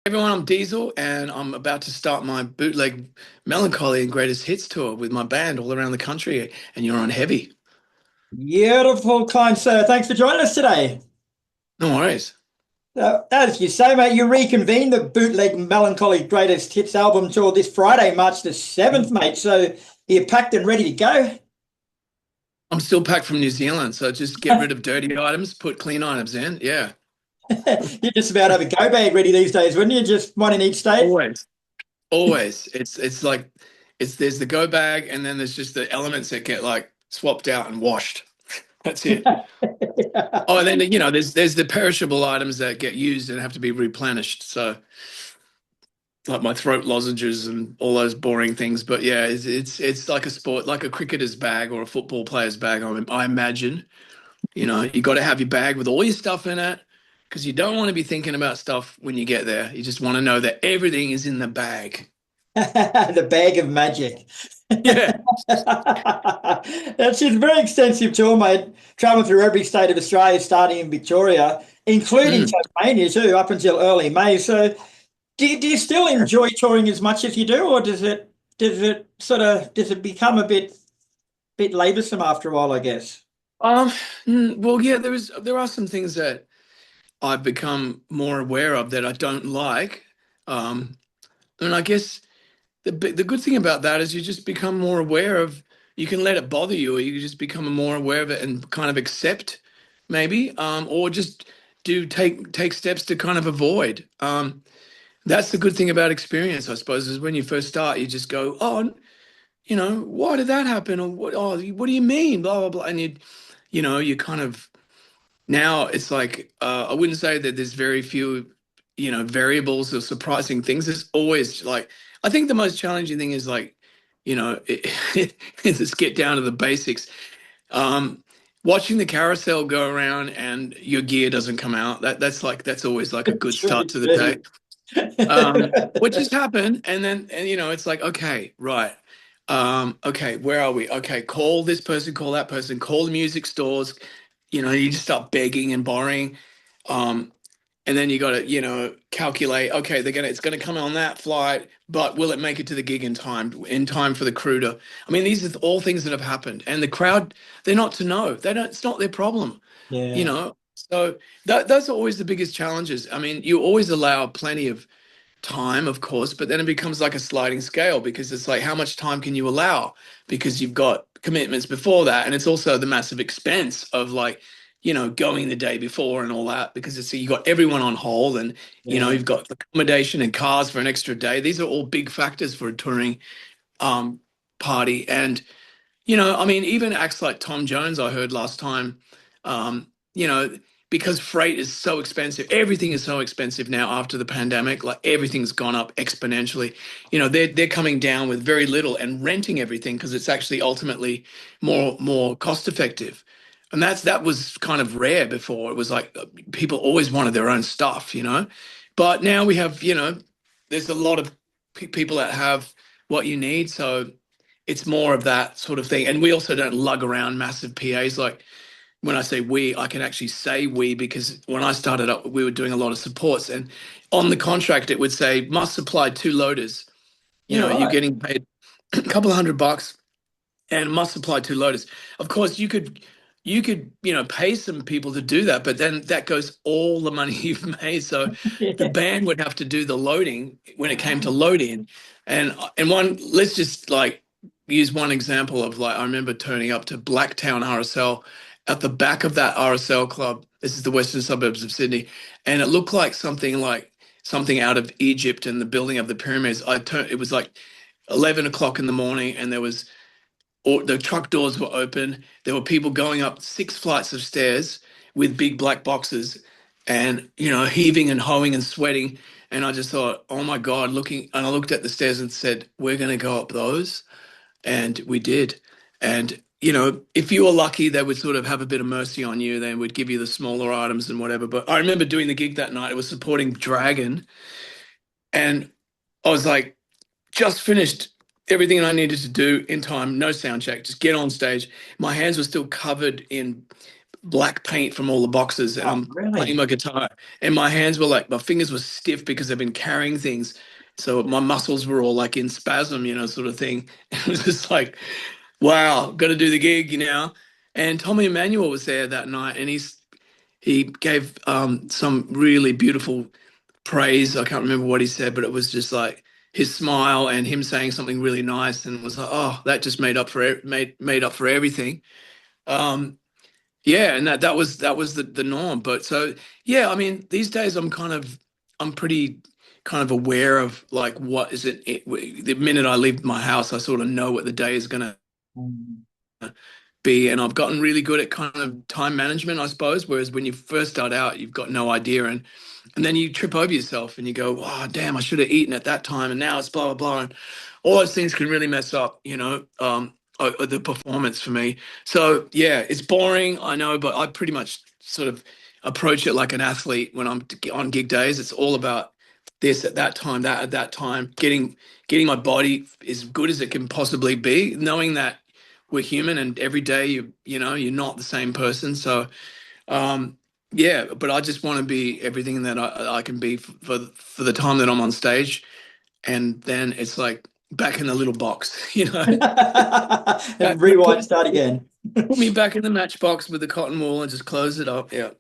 Everyone, I'm Diesel, and I'm about to start my Bootleg Melancholy and Greatest Hits tour with my band all around the country, and you're on heavy. Beautiful, kind sir. Thanks for joining us today. No worries. As you say, mate, you reconvene the Bootleg Melancholy Greatest Hits album tour this Friday, March the 7th, mate. So you're packed and ready to go? I'm still packed from New Zealand, so just get rid of dirty items, put clean items in. Yeah, You just about have a go bag ready these days, wouldn't you? Just one in each state? always, always. It's like there's the go bag, and then there's just the elements that get like swapped out and washed. That's it. Oh, and then there's the perishable items that get used and have to be replenished. So like my throat lozenges and all those boring things. But yeah, it's like a sport, like a cricketer's bag or a football player's bag. I imagine, you got to have your bag with all your stuff in it because you don't want to be thinking about stuff when you get there. You just want to know that everything is in the bag. The bag of magic. Yeah. That's a very extensive tour, mate. Traveling through every state of Australia, starting in Victoria, including Mm. Tasmania too, up until early May. So do you still enjoy touring as much as you do, or does it become a bit laborsome after a while, I guess? Um, well, yeah, there are some things that I've become more aware of that I don't like. Um, and I guess the good thing about that is you just become more aware of, you can let it bother you, or you can just become more aware of it and kind of accept maybe, or just do take steps to kind of avoid. That's the good thing about experience, I suppose, is when you first start, you just go, oh, why did that happen? Or what, oh, what do you mean? Blah, blah, blah. And you kind of, now it's like, I wouldn't say that there's very few, variables or surprising things. There's always like, I think the most challenging thing is like, just get down to the basics. Um, Watching the carousel go around and your gear doesn't come out. That's always like a good It's really start to the day. true. What just happened? And then, and it's like, okay, right. Okay, where are we? Okay, call this person, call that person, call the music stores. You just start begging and borrowing. Um, and then you got to, calculate, okay, it's gonna come on that flight, but will it make it to the gig in time for the crew to, I mean, these are all things that have happened. And the crowd, they're not to know. They don't, it's not their problem, you Yeah. know. So those are always the biggest challenges. I mean, you always allow plenty of time, of course, but then it becomes like a sliding scale because it's like, how much time can you allow? Because you've got commitments before that. And it's also the massive expense of like, going the day before and all that, because it's, you got everyone on hold and, Yeah. you've got accommodation and cars for an extra day. These are all big factors for a touring um, party. And, I mean, even acts like Tom Jones, I heard last time, um, you know, because freight is so expensive, everything is so expensive now after the pandemic, like everything's gone up exponentially. They're coming down with very little and renting everything because it's actually ultimately more cost effective. And that was kind of rare before. It was like people always wanted their own stuff. But now we have, there's a lot of people that have what you need. So it's more of that sort of thing. And we also don't lug around massive PAs. Like when I say we, I can actually say we because when I started up, we were doing a lot of supports. And on the contract, it would say must supply two loaders. Yeah, You're right. getting paid a couple of $100 and must supply two loaders. Of course, you could pay some people to do that, but then that goes all the money you've made. So the Yeah. band would have to do the loading when it came to loading. And one, let's just like use one example of like I remember turning up to Blacktown RSL at the back of that RSL club. This is the western suburbs of Sydney, and it looked like something out of Egypt and the building of the pyramids. It was like 11 o'clock in the morning, and there was or the truck doors were open. There were people going up 6 flights of stairs with big black boxes and, heaving and hoeing and sweating. And I just thought, oh my God, and I looked at the stairs and said, we're going to go up those. And we did. And, if you were lucky, they would sort of have a bit of mercy on you. They would give you the smaller items and whatever. But I remember doing the gig that night. It was supporting Dragon. And I was like, just finished everything I needed to do in time, no sound check, just get on stage. My hands were still covered in black paint from all the boxes, and Oh, I'm playing really? my guitar, and my hands were like, my fingers were stiff because I've been carrying things. So my muscles were all like in spasm, sort of thing. It was just like, wow, got to do the gig, And Tommy Emmanuel was there that night, and he gave some really beautiful praise. I can't remember what he said, but it was just like his smile and him saying something really nice, and it was like, oh, that just made up for everything. Um, yeah, and that was the norm. But so yeah, I mean, these days I'm pretty kind of aware of like what is the minute I leave my house, I sort of know what the day is gonna Mm. be, and I've gotten really good at kind of time management, I suppose. Whereas when you first start out, you've got no idea, and then you trip over yourself and you go, oh damn, I should have eaten at that time, and now it's blah blah blah, and all those things can really mess up, the performance for me. So yeah, it's boring, I know, but I pretty much sort of approach it like an athlete when I'm on gig days. It's all about this at that time, that at that time, getting my body as good as it can possibly be, knowing that we're human and every day you're not the same person. So um yeah, but I just want to be everything that I can be for the time that I'm on stage, and then it's like back in the little box, And put, rewind, start again. put me back in the matchbox with the cotton wool and just close it up. Yeah.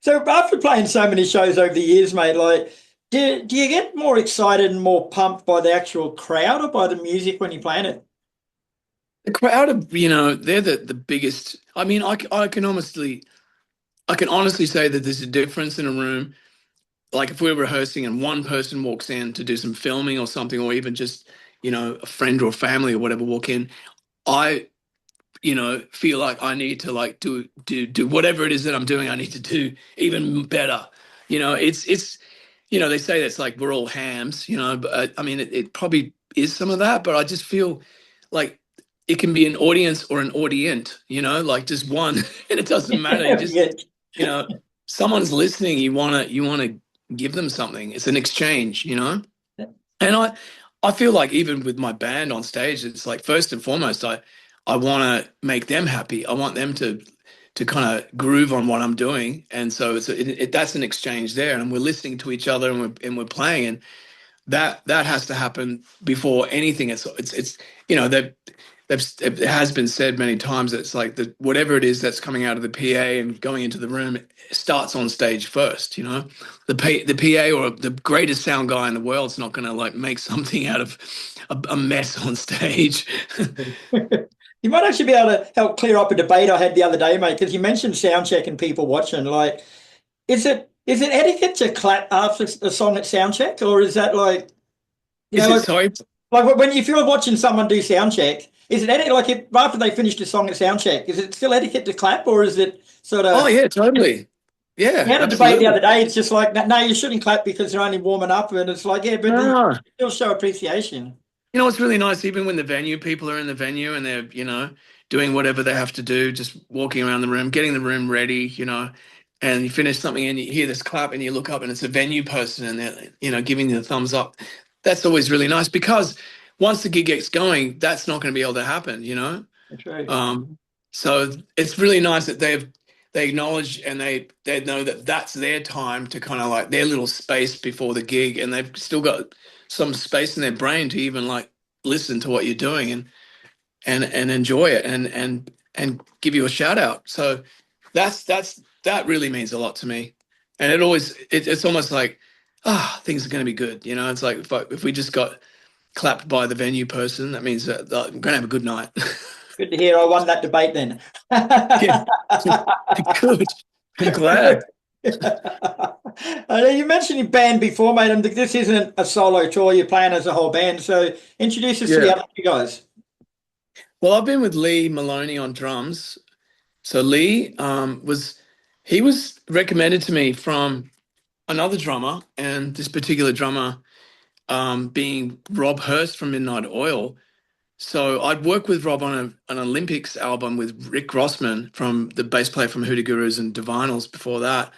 So after playing so many shows over the years, mate, like do you get more excited and more pumped by the actual crowd or by the music when you're playing it? The crowd are, they're the biggest. I mean, I can honestly say that there's a difference in a room. Like if we're rehearsing and one person walks in to do some filming or something, or even just, a friend or family or whatever walk in, I, feel like I need to like do whatever it is that I'm doing. I need to do even better. They say that's like we're all hams, but I mean, it probably is some of that, but I just feel like it can be an audience or an audient, like just one, and it doesn't matter. You just, Yeah. you know, someone's listening. You want to give them something. It's an exchange, And I feel like even with my band on stage, it's like first and foremost, I want to make them happy. I want them to kind of groove on what I'm doing, and so that's an exchange there, and we're listening to each other, and we're playing, and that has to happen before anything. It's it has been said many times that it's like whatever it is that's coming out of the PA and going into the room, it starts on stage first. The PA or the greatest sound guy in the world's not going to like make something out of a mess on stage. You might actually be able to help clear up a debate I had the other day, mate, because you mentioned sound check and people watching. Like, is it etiquette to clap after a song at sound check, or is that like Is it like sorry? when if you're watching someone do sound check, is it etiquette like if, after they finished a song at sound check, is it still etiquette to clap, or is it sort Oh of? yeah, totally. We Yeah, had a debate the absolutely. other day. It's just like, no, you shouldn't clap because they're only warming up, and it's like, yeah, but you No. still show appreciation. It's really nice, even when the venue people are in the venue and they're, doing whatever they have to do, just walking around the room, getting the room ready, and you finish something and you hear this clap and you look up and it's a venue person and they're, giving you the thumbs up. That's always really nice because once the gig gets going, that's not going to be able to happen. True. Um, so it's really nice that they acknowledge and they know that that's their time to kind of like their little space before the gig, and they've still got some space in their brain to even like listen to what you're doing and enjoy it and give you a shout out. So that really means a lot to me, and it's almost like things are going to be good. It's like if we just got clapped by the venue person, that means that I'm going to have a good night. Good to hear. I won that debate then. Yeah, good. I'm glad. You mentioned your band before, mate, and this isn't a solo tour. You're playing as a whole band. So introduce us to the Yeah. other two guys. Well, I've been with Lee Moloney on drums. So Lee he was recommended to me from another drummer, and this particular drummer being Rob Hurst from Midnight Oil. So I'd worked with Rob on an Olympics album with Rick Grossman, from the bass player from Hoodoo Gurus and Divinals before that.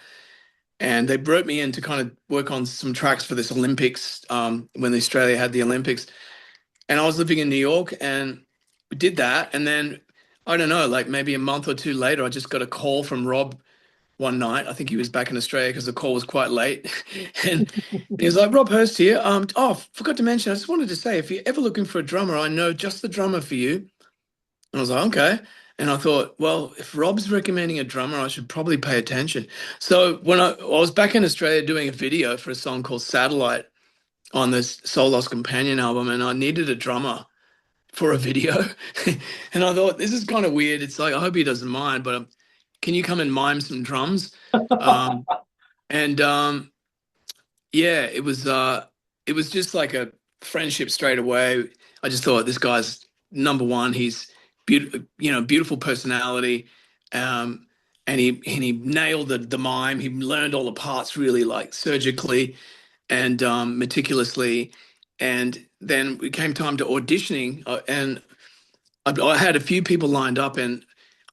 And they brought me in to kind of work on some tracks for this Olympics, when Australia had the Olympics. And I was living in New York and we did that. And then I don't know, like maybe a month or two later, I just got a call from Rob one night. I think he was back in Australia because the call was quite late. And he was like, Rob Hurst here. Oh, forgot to mention, I just wanted to say, if you're ever looking for a drummer, I know just the drummer for you. And I was like, okay. And I thought, well, if Rob's recommending a drummer, I should probably pay attention. So when I was back in Australia doing a video for a song called Satellite on this Soul Lost Companion album, and I needed a drummer for a video. And I thought, this is kind of weird. It's like, I hope he doesn't mind, but can you come and mime some drums? Um, and yeah, it was just like a friendship straight away. I just thought this guy's number one. He's beautiful personality. Um, and he nailed the mime. He learned all the parts really like surgically and meticulously. And then it came time to auditioning, and I had a few people lined up, and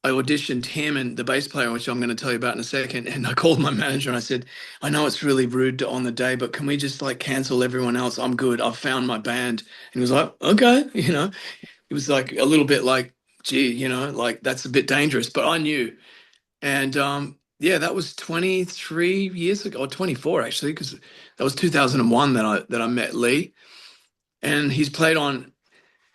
I auditioned him and the bass player, which I'm going to tell you about in a second. And I called my manager and I said, I know it's really rude on the day, but can we just like cancel everyone else? I'm good. I've found my band. And he was like, okay, it was like a little bit like, gee, like that's a bit dangerous, but I knew. And yeah, that was 23 years ago, or 24 actually, because that was 2001 that I met Lee. And he's played on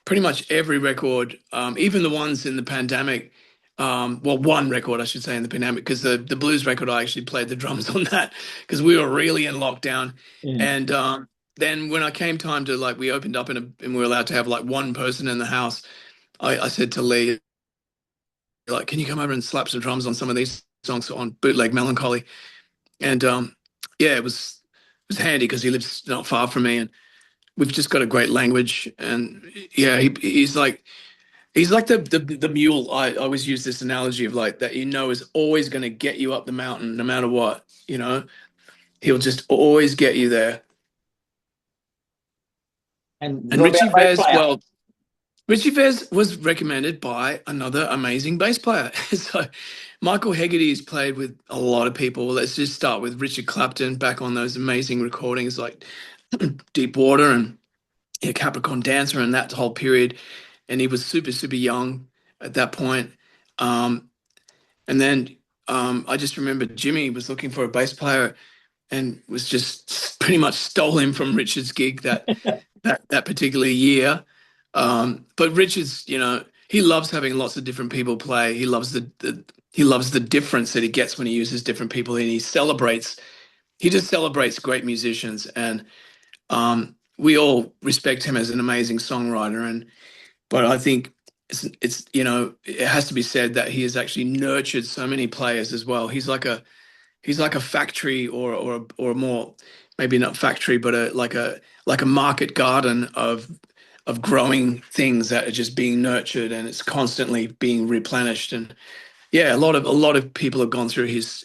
pretty much every record, even the ones in the pandemic. Well, one record, I should say, in the pandemic, because the blues record, I actually played the drums on that because we were really in lockdown. Yeah. And then when I came time to like, we opened up and we were allowed to have like one person in the house. I said to Lee, like, can you come over and slap some drums on some of these songs on Bootleg Melancholy? And yeah, it was handy because he lives not far from me, and we've just got a great language. And yeah, he's like the mule. I always use this analogy of like that, is always going to get you up the mountain no matter what. He'll just always get you there. And And what about Richie bass Vez, player? well, Richie Vez was recommended by another amazing bass player. So Michael Hegarty's played with a lot of people. Let's just start with Richard Clapton back on those amazing recordings like Deep Water and Capricorn Dancer and that whole period. And he was super, super young at that point. Um, and then I just remember Jimmy was looking for a bass player and was just pretty much stole him from Richard's gig that particular year. But Richard's, he loves having lots of different people play. He loves he loves the difference that he gets when he uses different people, and he just celebrates great musicians. And we all respect him as an amazing songwriter. But I think it has to be said that he has actually nurtured so many players as well. He's like a factory, or more, maybe not factory, but like a market garden of growing things that are just being nurtured, and it's constantly being replenished. And yeah, a lot of people have gone through his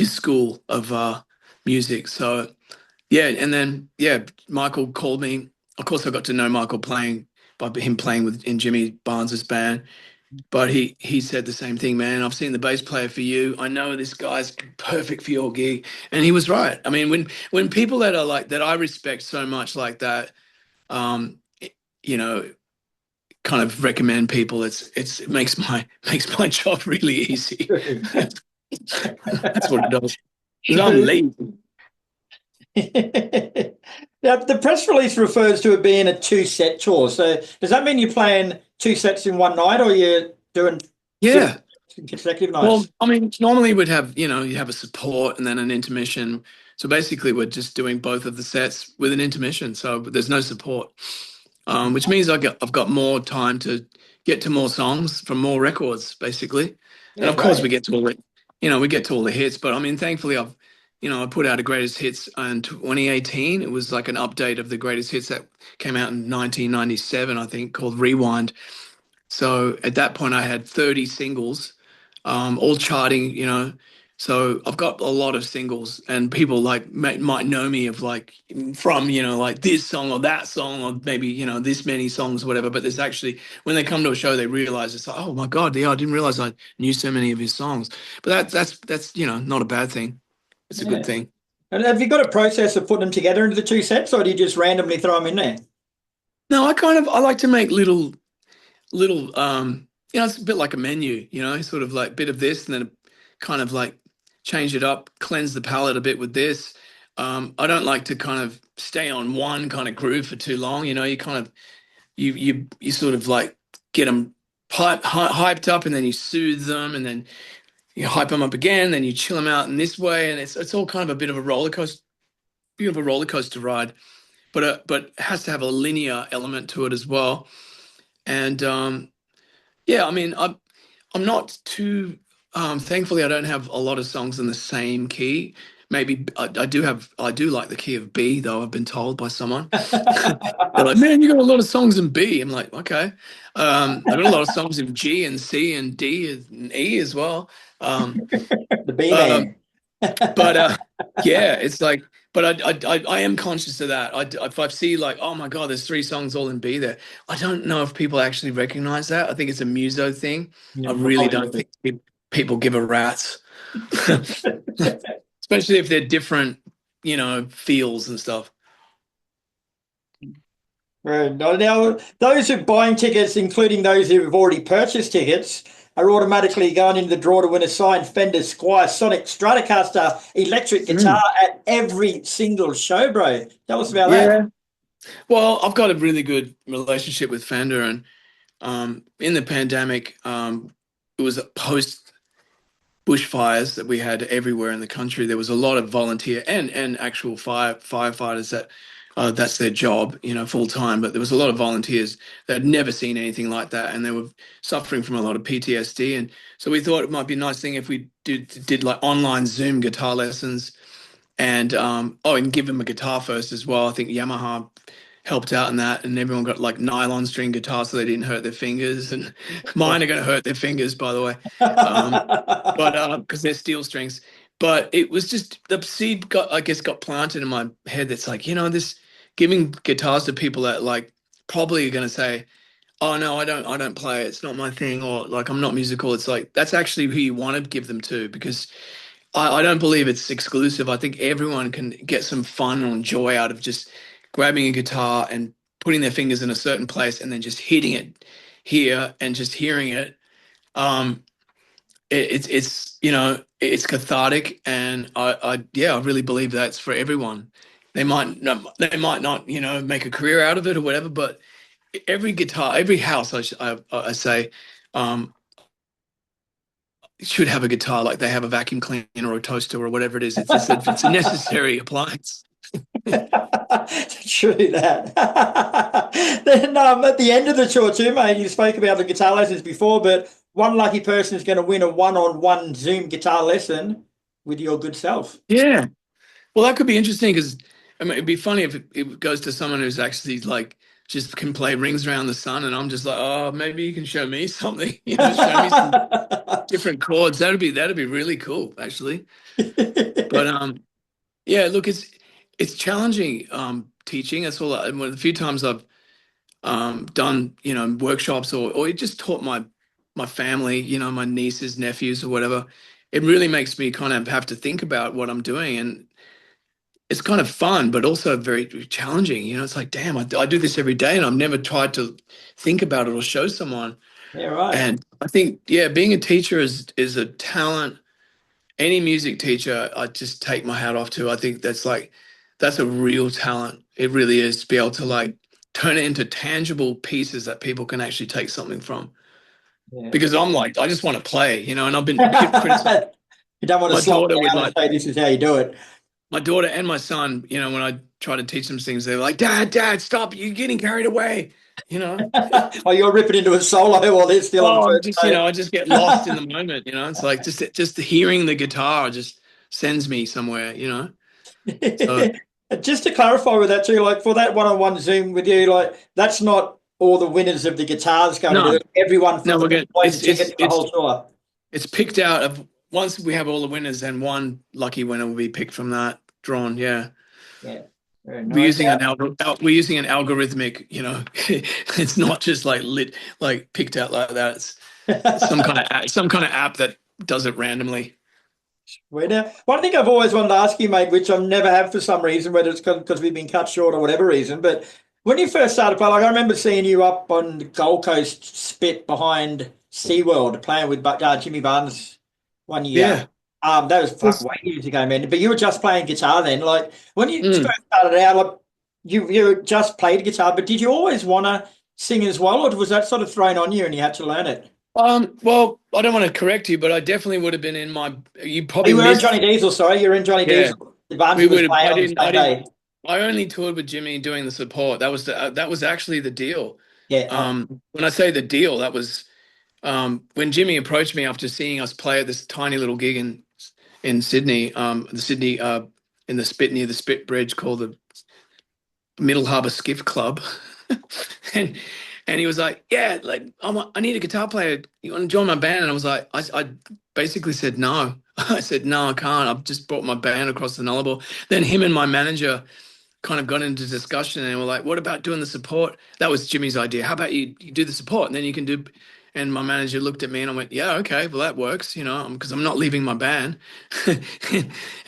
school of music. So yeah, and then yeah, Michael called me. Of course, I got to know Michael playing by him playing in Jimmy Barnes's band. But he said the same thing, man. I've seen the bass player for you. I know this guy's perfect for your gig, and he was right. I mean, when people that are like that I respect so much like that, um, you know, kind of recommend people, it makes my job really easy. That's what it does. 'Cause I'm lazy. Now, the press release refers to it being a two-set tour. So does that mean you're playing two sets in one night, or you're doing Yeah. consecutive Well, nights? I mean, normally we'd have, you have a support and then an intermission. So basically, we're just doing both of the sets with an intermission. So there's no support, which means I've got more time to get to more songs from more records, basically. And Yeah, of course, great. we get to all the hits. But I mean, thankfully, I put out a greatest hits in 2018. It was like an update of the greatest hits that came out in 1997, I think, called Rewind. So at that point, I had 30 singles, all charting. So I've got a lot of singles, and people like might know me of like from like this song or that song, or maybe this many songs, whatever. But there's actually, when they come to a show, they realize it's like, oh my God, yeah, I didn't realize I knew so many of his songs. But that's not a bad thing. It's a good Yeah. thing. And have you got a process of putting them together into the two sets, or do you just randomly throw them in there? No, I like to make little. little it's a bit like a menu, sort of like bit of this and then kind of like change it up, cleanse the palate a bit with this. I don't like to kind of stay on one kind of groove for too long. You kind of you sort of like get them hyped up, and then you soothe them, and then you hype them up again, then you chill them out in this way, and it's all kind of a bit of a roller coaster ride, but it has to have a linear element to it as well. And yeah, I mean, I'm not too thankfully I don't have a lot of songs in the same key. Maybe I do like the key of B, though. I've been told by someone. They're like, man, you got a lot of songs in B. I'm like, okay. I got a lot of songs in G and C and D and E as well. The B Um, man. but yeah, it's like, but I am conscious of that. If I see like, oh my God, there's three songs all in B there. I don't know if people actually recognize that. I think it's a muso thing. Yeah, I really probably don't would think people give a rat's, especially if they're different, feels and stuff. Right. Now, those who are buying tickets, including those who have already purchased tickets, are automatically going into the draw to win a signed Fender Squier Sonic Stratocaster electric guitar Mm. at every single show, bro. Tell us about that. Yeah. Well, I've got a really good relationship with Fender, and in the pandemic, it was post bushfires that we had everywhere in the country. There was a lot of volunteer and actual firefighters that that's their job, full time. But there was a lot of volunteers that had never seen anything like that, and they were suffering from a lot of PTSD. And so we thought it might be a nice thing if we did like online Zoom guitar lessons, and and give them a guitar first as well. I think Yamaha helped out in that, and everyone got like nylon string guitars so they didn't hurt their fingers. And mine are going to hurt their fingers, by the way. Um, but because they're steel strings. But it was just the seed I guess, got planted in my head. That's like, this giving guitars to people that like probably are going to say, "Oh no, I don't play. It's not my thing," or like, "I'm not musical." It's like that's actually who you want to give them to, because I don't believe it's exclusive. I think everyone can get some fun and joy out of just grabbing a guitar and putting their fingers in a certain place and then just hitting it here and just hearing it. Um, it's cathartic, and I really believe that's for everyone. They might not make a career out of it or whatever, but every guitar, every house, I say, um, should have a guitar, like they have a vacuum cleaner or a toaster or whatever it is. It's a necessary appliance. True that. Then at the end of the tour too, mate, you spoke about the guitar lessons before, but one lucky person is going to win a one-on-one Zoom guitar lesson with your good self. Yeah. Well, that could be interesting, because I mean, it'd be funny if it goes to someone who's actually like just can play Rings Around the Sun, and I'm just like, oh, maybe you can show me something, show me some different chords. That'd be really cool, actually. But yeah, look, it's challenging teaching. That's all. One of the few times I've done workshops, or just taught my family, my nieces, nephews, or whatever. It really makes me kind of have to think about what I'm doing, and it's kind of fun, but also very challenging. It's like, damn, I do this every day, and I've never tried to think about it or show someone. Yeah, right. And I think, yeah, being a teacher is a talent. Any music teacher, I just take my hat off to. I think that's a real talent. It really is, to be able to like turn it into tangible pieces that people can actually take something from. Yeah. Because I'm like, I just want to play, and I've been criticized. You don't want to My slop daughter would down and like say this is how you do it. my daughter and my son, when I try to teach them things, they're like, Dad, stop! You're getting carried away. You know. Oh, you're ripping into a solo while they're still on Oh, I'm first just, note. I just get lost in the moment. It's like just hearing the guitar just sends me somewhere. So Just to clarify with that too, like for that one-on-one Zoom with you, like that's not all the winners of the guitars going to do no, it. Everyone no, from we're the good. buys a ticket to the whole tour. It's picked out of once we have all the winners, and one lucky winner will be picked from that drawn. Yeah. Yeah, very We're nice. using we're using an algorithmic, it's not just like picked out like that. It's some kind of app that does it randomly. One thing I've always wanted to ask you, mate, which I never have for some reason, whether it's because we've been cut short or whatever reason, but when you first started playing, like I remember seeing you up on the Gold Coast spit behind SeaWorld playing with Jimmy Barnes one year. Yeah. That was fuck Was- way years ago, man. But you were just playing guitar then. Like when you mm. first started out, like you just played guitar, but did you always want to sing as well, or was that sort of thrown on you and you had to learn it? Well, I don't want to correct you, but I definitely would have been in my. You Oh, probably you were in Johnny missed. Diesel, sorry. You were in Johnny Yeah, Diesel. Barnes we was would have. playing I on the didn't. I same didn't. day. I only toured with Jimmy doing the support. That was actually the deal. Yeah. When I say the deal, that was when Jimmy approached me after seeing us play at this tiny little gig in Sydney, the Sydney in the Spit near the Spit Bridge called the Middle Harbour Skiff Club, and and he was like, "Yeah, like I need a guitar player. You want to join my band?" And I was like, I basically said no. I said no, I can't. I've just brought my band across the Nullarbor. Then him and my manager kind of got into discussion and we're like, what about doing the support? That was Jimmy's idea. How about you do the support and then you can do. And my manager looked at me and I went, yeah, okay, well, that works, you know, because I'm not leaving my band.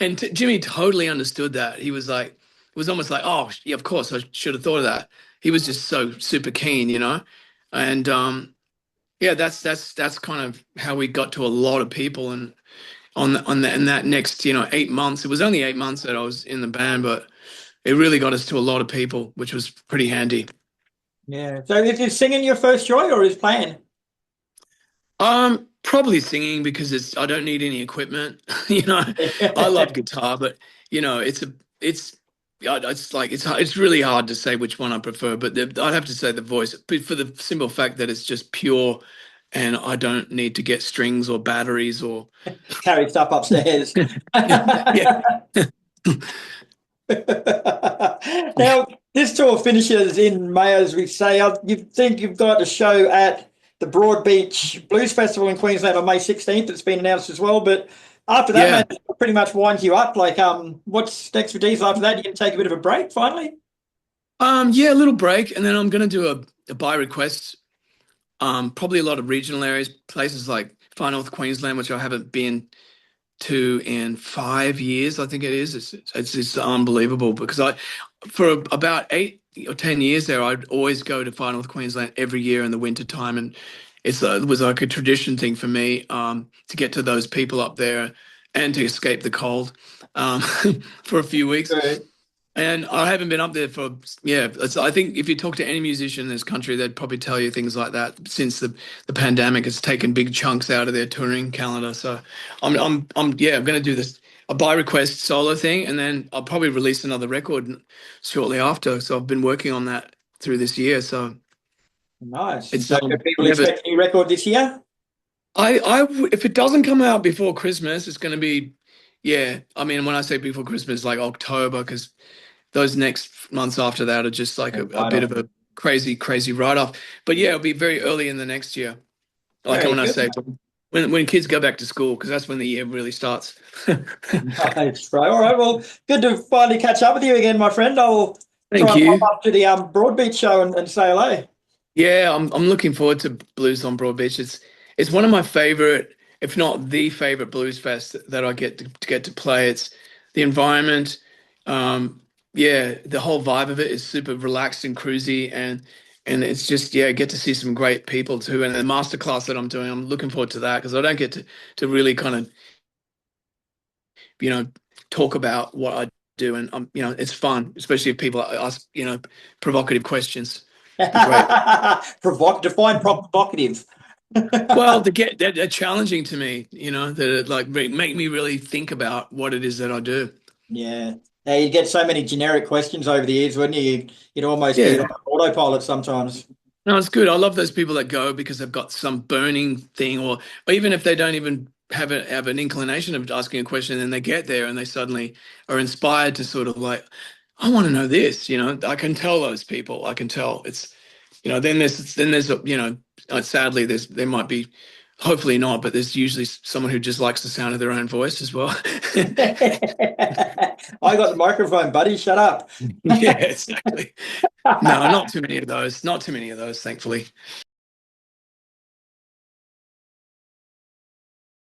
And Jimmy totally understood that. He was like, it was almost like, oh, yeah, of course, I should have thought of that. He was just so super keen, you know. And yeah, that's kind of how we got to a lot of people. And in that next, you know, 8 months, it was only 8 months that I was in the band, but it really got us to a lot of people, which was pretty handy. Yeah. So is singing your first choice or is playing? Probably singing because I don't need any equipment. You know, I love guitar, but you know, it's yeah, it's really hard to say which one I prefer. But I'd have to say the voice, but for the simple fact that it's just pure, and I don't need to get strings or batteries or Carry stuff upstairs. yeah. Now, this tour finishes in May, as we say. You think you've got a show at the Broadbeach Blues Festival in Queensland on May 16th. It's been announced as well. But after that, Yeah. man, it pretty much winds you up. Like, what's next for Diesel after that? You can take a bit of a break finally? Yeah, a little break, and then I'm gonna do a by request. Probably a lot of regional areas, places like Far North Queensland, which I haven't been to in 5 years. I think it is. It's just unbelievable because for about 8 or 10 years there, I'd always go to Far North Queensland every year in the winter time, and it was like a tradition thing for me to get to those people up there and to escape the cold um, for a few weeks. Right. And I haven't been up there for, yeah. I think if you talk to any musician in this country, they'd probably tell you things like that. Since the pandemic has taken big chunks out of their touring calendar, so yeah, I'm going to do this a by request solo thing, and then I'll probably release another record shortly after. So I've been working on that through this year. So Nice. it's So can people never. expect a new record this year? If it doesn't come out before Christmas, it's going to be, yeah. I mean, when I say before Christmas, like October, because those next months after that are just like a Right bit off. of a crazy write-off. But yeah, it'll be very early in the next year. Like Very when I good. say when kids go back to school, because that's when the year really starts. Nice, right. All right. Well, good to finally catch up with you again, my friend. I'll try Thank and pop you. up to the Broadbeach show and say hello. Yeah, I'm looking forward to Blues on Broadbeach. It's one of my favorite, if not the favorite blues fest that I get to play. It's the environment. Yeah, the whole vibe of it is super relaxed and cruisy, and it's just, yeah, get to see some great people too. And the masterclass that I'm doing, I'm looking forward to that because I don't get to really kind of, you know, talk about what I do, and you know, it's fun, especially if people ask, you know, provocative questions. Be great. Define provocative. Well, they're challenging to me, you know, that it, like make me really think about what it is that I do. Yeah. Yeah, you get so many generic questions over the years, wouldn't you? You'd almost be Yeah. on autopilot sometimes. No, it's good. I love those people that go because they've got some burning thing, or even if they don't even have an inclination of asking a question, and then they get there and they suddenly are inspired to sort of like, I want to know this. You know, I can tell those people. I can tell it's, you know. Then there's you know, sadly there might be, hopefully not, but there's usually someone who just likes the sound of their own voice as well. I got the microphone, buddy. Shut up. Yeah, exactly. No, not too many of those. Not too many of those, thankfully.